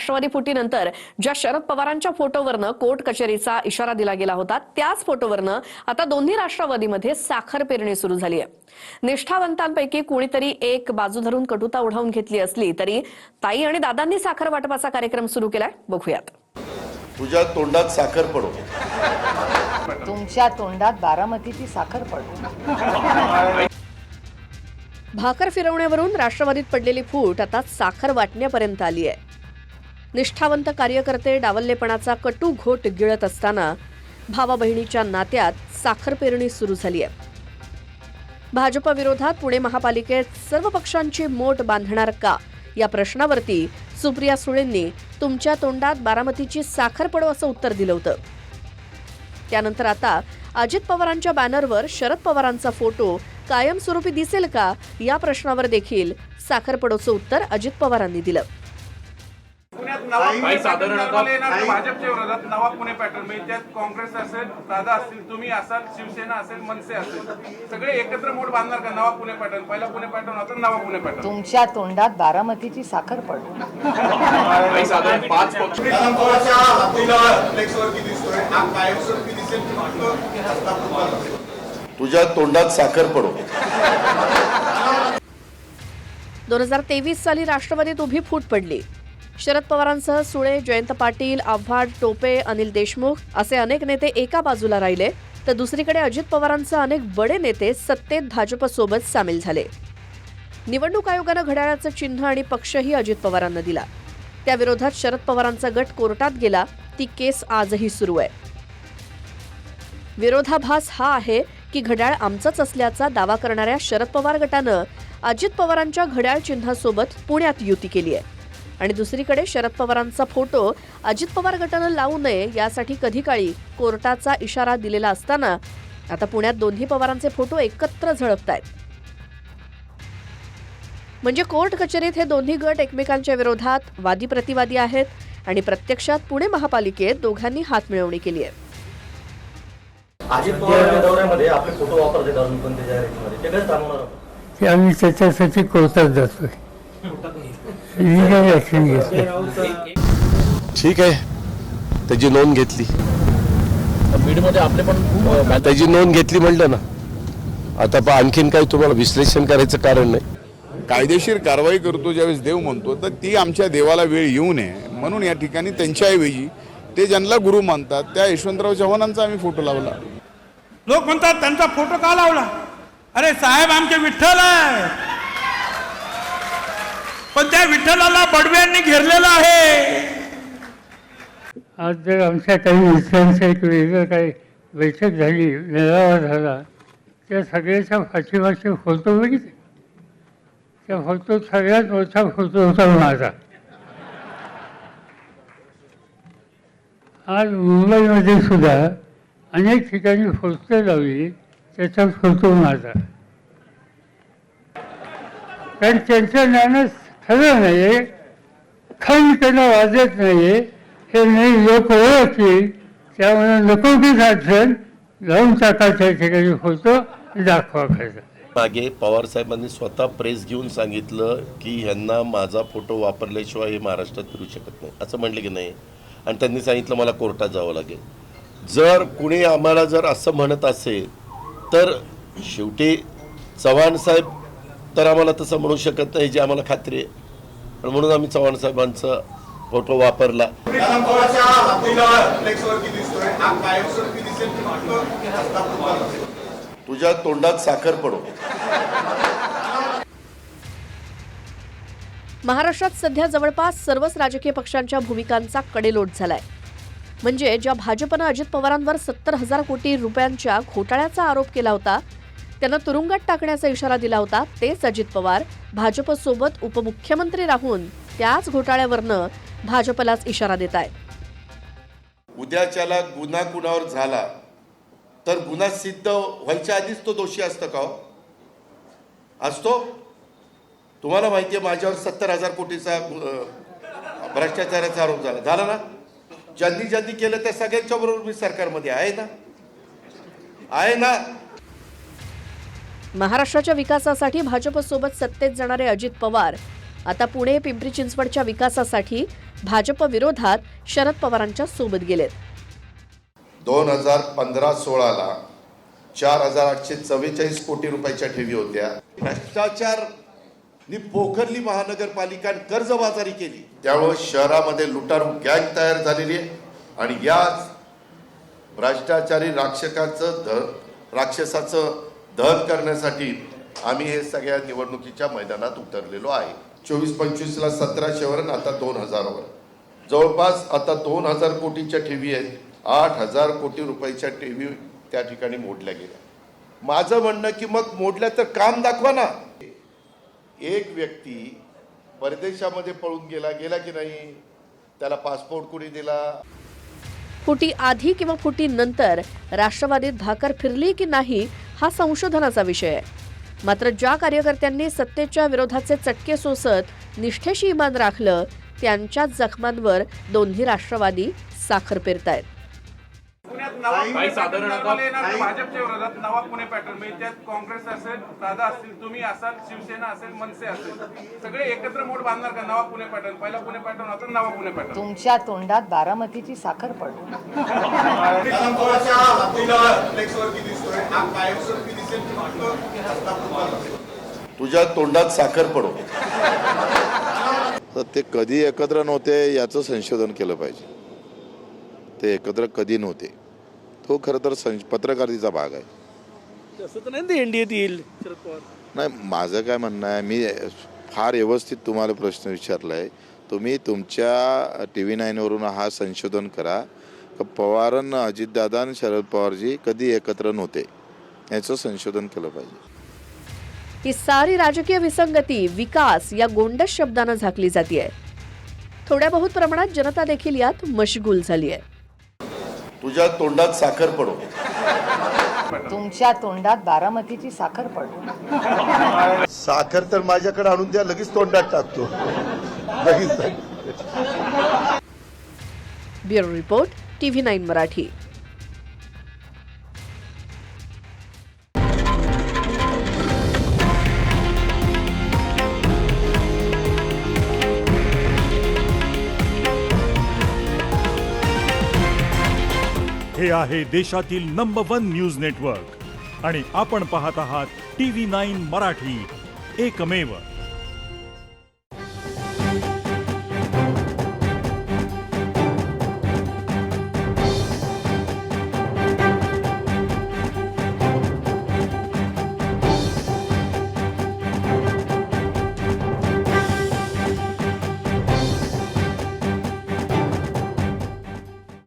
राष्ट्रवादी फुटीनंतर ज्या शरद पवारांच्या फोटोवरनं कोर्ट कचेरीचा इशारा दिला गेला होता त्याच फोटोवरनं आता दोन्ही राष्ट्रवादीमध्ये साखर पेरणी सुरू झाली आहे। निष्ठावंतांपैकी कोणीतरी एक बाजू धरून कटुता ओढावून घेतली असली तरी ताई आणि दादांनी साखर वाटपाचा कार्यक्रम सुरू केलाय। बघूयात। तुझ्या तोंडात साखर पडो, तुमच्या तोंडात बारामतीची साखर पडो। भाकर फिरवण्यावरून राष्ट्रवादीत पडलेली फूट आता साखर वाटण्यापर्यंत आली आहे। निष्ठावंत कार्यकर्ते डावललेपणाचा कटू घोट गिळत असताना भावा बहिणीच्या नात्यात साखर पेरणी सुरू झाली आहे। भाजप विरोधात पुणे महापालिकेत सर्व पक्षांची मोट बांधणार का या प्रश्नावरती सुप्रिया सुळेंनी तुमच्या तोंडात बारामतीची साखर पडो असं उत्तर दिलं होतं। त्यानंतर आता अजित पवारांच्या बॅनरवर शरद पवारांचा फोटो कायमस्वरूपी दिसेल का या प्रश्नावर देखील साखर पडोचं उत्तर अजित पवारांनी दिलं। भाजपच्या विरोधात नवा पुणे पॅटर्न म्हणजे त्यात काँग्रेस असेल, दादा असतील, तुम्ही असाल, शिवसेना असेल, मनसे असेल, सगळे एकत्र मोठ बांधणार का नवा पुणे पॅटर्न? पहिला पुणे पॅटर्न होता, नवा पुणे पॅटर्न। तुमच्या तोंडात बारामतीची साखर पडो। साधारण 5 पक्ष तुझ्या तोंडात साखर पडो। 2023 साली राष्ट्रवादीत उभी फूट पडली। शरद पवारांसह सुळे, जयंत पाटील, आव्हाड, टोपे, अनिल देशमुख असे अनेक नेते एका बाजूला राहिले तर दुसरीकडे अजित पवारांसह अनेक बडे नेते सत्तेत भाजपसोबत सामील झाले। निवडणूक आयोगानं घड्याळाचं चिन्ह आणि पक्षही अजित पवारांना दिला। त्याविरोधात शरद पवारांचा गट कोर्टात गेला, ती केस आजही सुरू आहे। विरोधाभास हा आहे की घड्याळ आमचंच असल्याचा दावा करणाऱ्या शरद पवार गटानं अजित पवारांच्या घड्याळ चिन्हासोबत पुण्यात युती केली आहे आणि दुसरीकडे शरद पवारांचा फोटो अजित पवार गटानं लावू नये यासाठी कधी काळी कोर्टाचा इशारा दिलेला असताना आता पुण्यात दोन्ही पवारांचे फोटो एकत्र झळकतायत। म्हणजे कोर्ट कचेरीत हे दोन्ही गट एकमेकांच्या विरोधात वादी प्रतिवादी आहेत आणि प्रत्यक्षात पुणे महापालिकेत दोघांनी हातमिळवणी केली आहे। अजित पवार दौऱ्यामध्ये आपले फोटो वापरते का पण ते जाहिरातीमध्ये ते कसं थांबवणार? की आम्ही त्याच्यासाठी कोर्टात जातोय, लिगल ऍक्शन घेतोय। ठीक आहे, त्याची नोंद घेतली, बीडमध्ये आपले पण त्याची नोंद घेतली म्हणलं ना। आता आणखीन काही तुम्हाला विश्लेषण करायचं कारण नाही। कायदेशीर कारवाई करतो ज्यावेळेस देव म्हणतो तर ती आमच्या देवाला वेळ येऊ नये म्हणून या ठिकाणी त्यांच्याऐवजी ते ज्यांना गुरु मानतात त्या यशवंतराव चव्हाणांचा आम्ही फोटो लावला। लोक म्हणतात त्यांचा फोटो का लावला? अरे साहेब, आमचे विठ्ठल आहे, पण त्या विठ्ठलाला बडव्यांनी घेरलेला आहे। आज जर आमच्या काही मित्रांचा एक वेगळं काही बैठक झाली, मेळावा झाला, त्या सगळ्याच्या पाठीमागचे फोटो बघितले। त्या फोटोत सगळ्यात मोठा फोटो होता माझा। आज मुंबईमध्ये सुद्धा अनेक ठिकाणी फोटो लावली, त्याचा फोटो माझा। कारण त्यांचं ज्ञान खरं नाही, खंड त्यांना वाजत नाही, हे नाही लोक ओळखतील, त्यामुळे नको की साधन लावून टाकायच्या ठिकाणी फोटो दाखवा खायचा। मागे पवार साहेबांनी स्वतः प्रेस घेऊन सांगितलं की यांना माझा फोटो वापरल्याशिवाय हे महाराष्ट्रात फिरू शकत नाही असं म्हणले की नाही, आणि त्यांनी सांगितलं मला कोर्टात जावं लागेल। जर कुणी आम्हाला जर असं म्हणत असेल तर शेवटी चव्हाण साहेब तर आम्हाला तसं म्हणू शकत नाही, जी आम्हाला खात्री आहे, पण म्हणून आम्ही चव्हाण साहेबांचा फोटो वापरला। तुझ्या तोंडात साखर पडो। महाराष्ट्रात सध्या जवळपास सर्वच राजकीय पक्षांच्या भूमिकांचा कडेलोट झालाय। म्हणजे ज्या भाजपनं अजित पवारांवर 70,000 कोटी रुपयांच्या घोटाळ्याचा आरोप केला होता, त्यांना तुरुंगात टाकण्याचा इशारा दिला होता, तेच अजित पवार भाजपसोबत उपमुख्यमंत्री राहून त्याच घोटाळ्यावरनं भाजपलाच इशारा देत आहेत। उद्याच्याला गुन्हा कुणावर झाला तर गुन्हा सिद्ध व्हायच्या आधीच तो दोषी असतो का? असतो? तुम्हाला माहिती आहे माझ्यावर 70,000 कोटीचा भ्रष्टाचाराचा आरोप झाला ना। ज्यांनी केलं त्या सगळ्यांच्या बरोबर मी सरकारमध्ये आहे ना। महाराष्ट्राच्या विकासासाठी भाजपसोबत सत्तेत जाणारे अजित पवार आता पुणे पिंपरी चिंचवडच्या विकासासाठी भाजप विरोधात शरद पवारांच्या सोबत गेलेत. 2015-16ला 4,844 कोटी रुपयाच्या ठेवी होत्या. भ्रष्टाचार पोखरली महानगरपालिका कर्जबाजारी केली, त्यामुळे शहरामध्ये लुटारू गँग तयार झालेली आहे. आणि याच भ्रष्टाचारी राक्षसाचं दहन करण्यासाठी आम्ही हे सगळ्या निवडणुकीच्या मैदानात उतरलेलो आहे. 24-25ला 1700वर आता 2000वर जवळपास आता 2000 कोटीच्या ठेवी आहेत. 8,000 कोटी रुपयाच्या ठेवी त्या ठिकाणी मोडल्या गेल्या. माझं म्हणणं की मग मोडल्या तर काम दाखवा ना. एक व्यक्ती परदेशामध्ये पळून गेला की नाही, त्याला पासपोर्ट कुणी दिला? फुटी आधी किंवा फुटी नंतर राष्ट्रवादीत भाकर फिरली की नाही हा संशोधनाचा विषय आहे. मात्र ज्या कार्यकर्त्यांनी सत्तेच्या विरोधाचे चटके सोसत निष्ठेशी इमान राखलं, त्यांच्याच जखमांवर दोन्ही राष्ट्रवादी साखर पेरतायत. पुण्यात नवा पुणे पॅटर्न जन्माला येणार का? भाजपच्या विरोधात नवा पुणे पॅटर्न म्हणजे त्यात काँग्रेस असेल, दादा असतील, तुम्ही असाल, शिवसेना असेल, मनसे असेल, सगळे एकत्र मोठ बांधणार का? नवा पुणे पॅटर्न, पहिला पुणे पॅटर्न होता, नवा पुणे पॅटर्न. तुमच्या तोंडात बारामतीची साखर पडते. तुझ्या तोंडात साखर पडो. तर ते कधी एकत्र नव्हते याचं संशोधन केलं पाहिजे. ते एकत्र कधी नव्हते, तो खरं तर पत्रकारितेचा भाग आहे. तसं तर नाही एनडीएत येईल शरद पवार. नाही, माझं काय म्हणणं आहे, मी फार व्यवस्थित तुम्हाला प्रश्न विचारला आहे. तुम्ही तुमच्या TV9 वरून हा संशोधन करा का पवार, अजितदादा आणि शरद पवारजी कधी एकत्र नव्हते याचं संशोधन केलं पाहिजे. ही सारी राजकीय विसंगती विकास या गोंडस शब्दानं झाकली जातीये. थोड्या बहुत प्रमाणात जनता देखील यात मशगूल झाली आहे. तुझ्या तोंडात साखर पडो. तुमच्या तोंडात बारामतीची साखर पडते. साखर तर माझ्याकडे आणून द्या, लगेच तोंडात टाकतो. लगेच. Bureau report, TV9 Marathi. हे आहे देशातील नंबर 1 न्यूज नेटवर्क आणि आपण पाहत आहात TV9 मराठी, एकमेव.